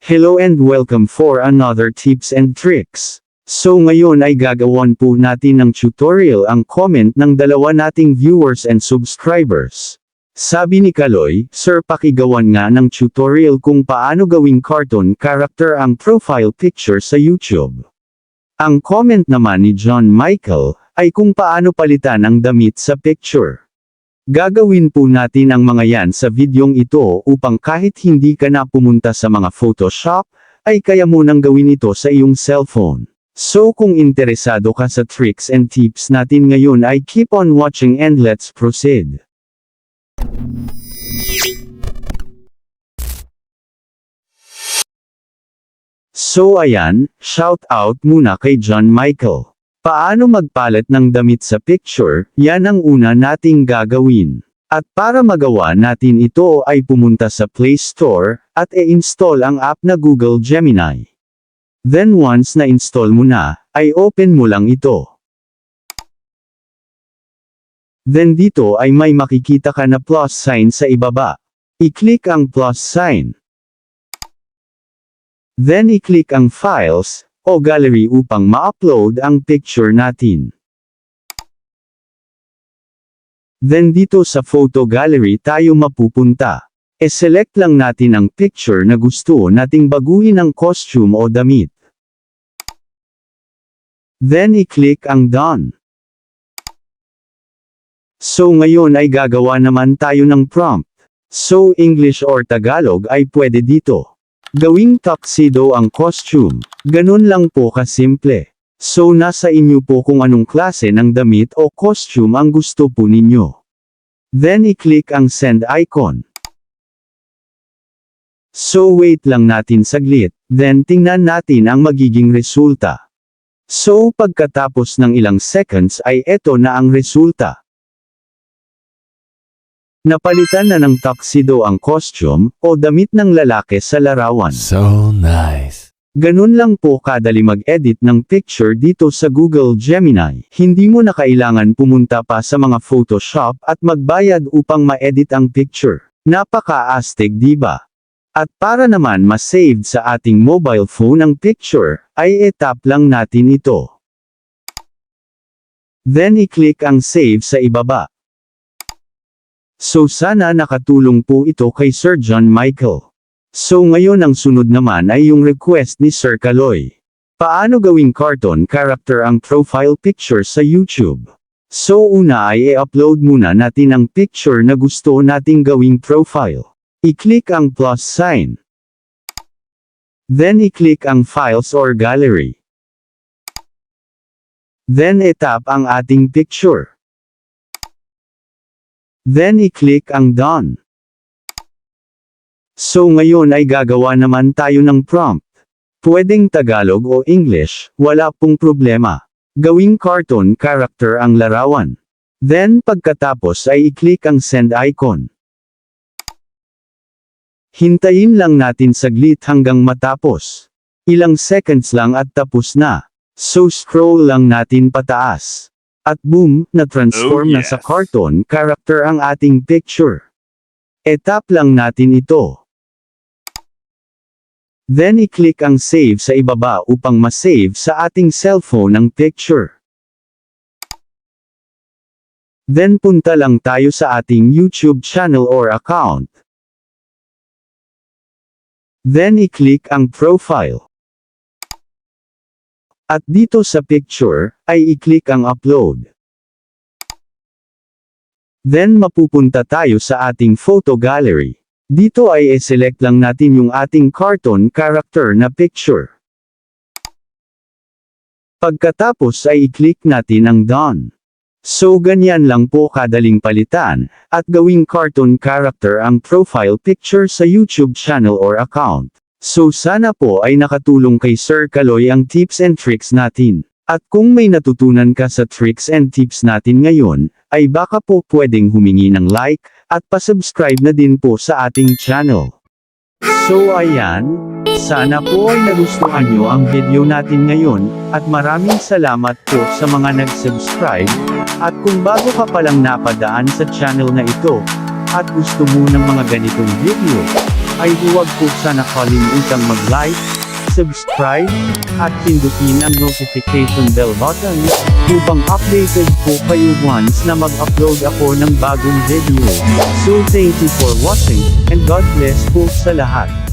Hello and welcome for another tips and tricks. So ngayon ay gagawan po natin ng tutorial ang comment ng dalawa nating viewers and subscribers. Sabi ni Kaloy, Sir pakigawan nga ng tutorial kung paano gawing cartoon character ang profile picture sa YouTube. Ang comment naman ni John Michael, ay kung paano palitan ang damit sa picture. Gagawin po natin ang mga yan sa videong ito upang kahit hindi ka na pumunta sa mga Photoshop, ay kaya mo nang gawin ito sa iyong cellphone. So kung interesado ka sa tricks and tips natin ngayon ay keep on watching and let's proceed. So ayan, shout out muna kay John Michael. Paano magpalit ng damit sa picture, yan ang una nating gagawin. At para magawa natin ito ay pumunta sa Play Store, at i-install ang app na Google Gemini. Then once na-install mo na, ay open mo lang ito. Then dito ay may makikita ka na plus sign sa ibaba. I-click ang plus sign. Then i-click ang Files, o Gallery upang ma-upload ang picture natin. Then dito sa Photo Gallery tayo mapupunta. E-select lang natin ang picture na gusto nating baguhin ang costume o damit. Then i-click ang Done. So ngayon ay gagawa naman tayo ng prompt. So English or Tagalog ay pwede dito. Gawing tuxedo ang costume. Ganun lang po kasimple. So nasa inyo po kung anong klase ng damit o costume ang gusto po ninyo. Then i-click ang send icon. So wait lang natin saglit, then tingnan natin ang magiging resulta. So pagkatapos ng ilang seconds ay eto na ang resulta. Napalitan na ng tuxedo ang costume, o damit ng lalaki sa larawan. So nice. Ganun lang po kadali mag-edit ng picture dito sa Google Gemini. Hindi mo na kailangan pumunta pa sa mga Photoshop at magbayad upang ma-edit ang picture. Napaka-astig diba? At para naman ma-saved sa ating mobile phone ang picture, ay i-tap lang natin ito. Then i-click ang save sa ibaba. So sana nakatulong po ito kay Sir John Michael. So ngayon ang sunod naman ay yung request ni Sir Kaloy. Paano gawing cartoon character ang profile picture sa YouTube? So una ay i-upload muna natin ang picture na gusto nating gawing profile. I-click ang plus sign. Then i-click ang Files or Gallery. Then i-tap ang ating picture. Then i-click ang Done. So ngayon ay gagawa naman tayo ng prompt. Pwedeng Tagalog o English, wala pong problema. Gawing cartoon character ang larawan. Then pagkatapos ay i-click ang send icon. Hintayin lang natin saglit hanggang matapos. Ilang seconds lang at tapos na. So scroll lang natin pataas. At boom, na-transform na sa cartoon character ang ating picture. E-tap lang natin ito. Then i-click ang save sa ibaba upang ma-save sa ating cellphone ang picture. Then punta lang tayo sa ating YouTube channel or account. Then i-click ang profile. At dito sa picture, ay i-click ang upload. Then mapupunta tayo sa ating photo gallery. Dito ay i-select lang natin yung ating cartoon character na picture. Pagkatapos ay i-click natin ang Done. So ganyan lang po kadaling palitan, at gawing cartoon character ang profile picture sa YouTube channel or account. So sana po ay nakatulong kay Sir Kaloy ang tips and tricks natin. At kung may natutunan ka sa tricks and tips natin ngayon, ay baka po pwedeng humingi ng like, at pasubscribe na din po sa ating channel. So ayan, sana po ay nagustuhan nyo ang video natin ngayon, at maraming salamat po sa mga nag-subscribe, at kung bago ka palang napadaan sa channel na ito, at gusto mo ng mga ganitong video, ay huwag po sana kalimutang mag-like, subscribe, at pindutin ang notification bell button, upang updated po kayo once na mag-upload ako ng bagong video. So thank you for watching, and God bless po sa lahat.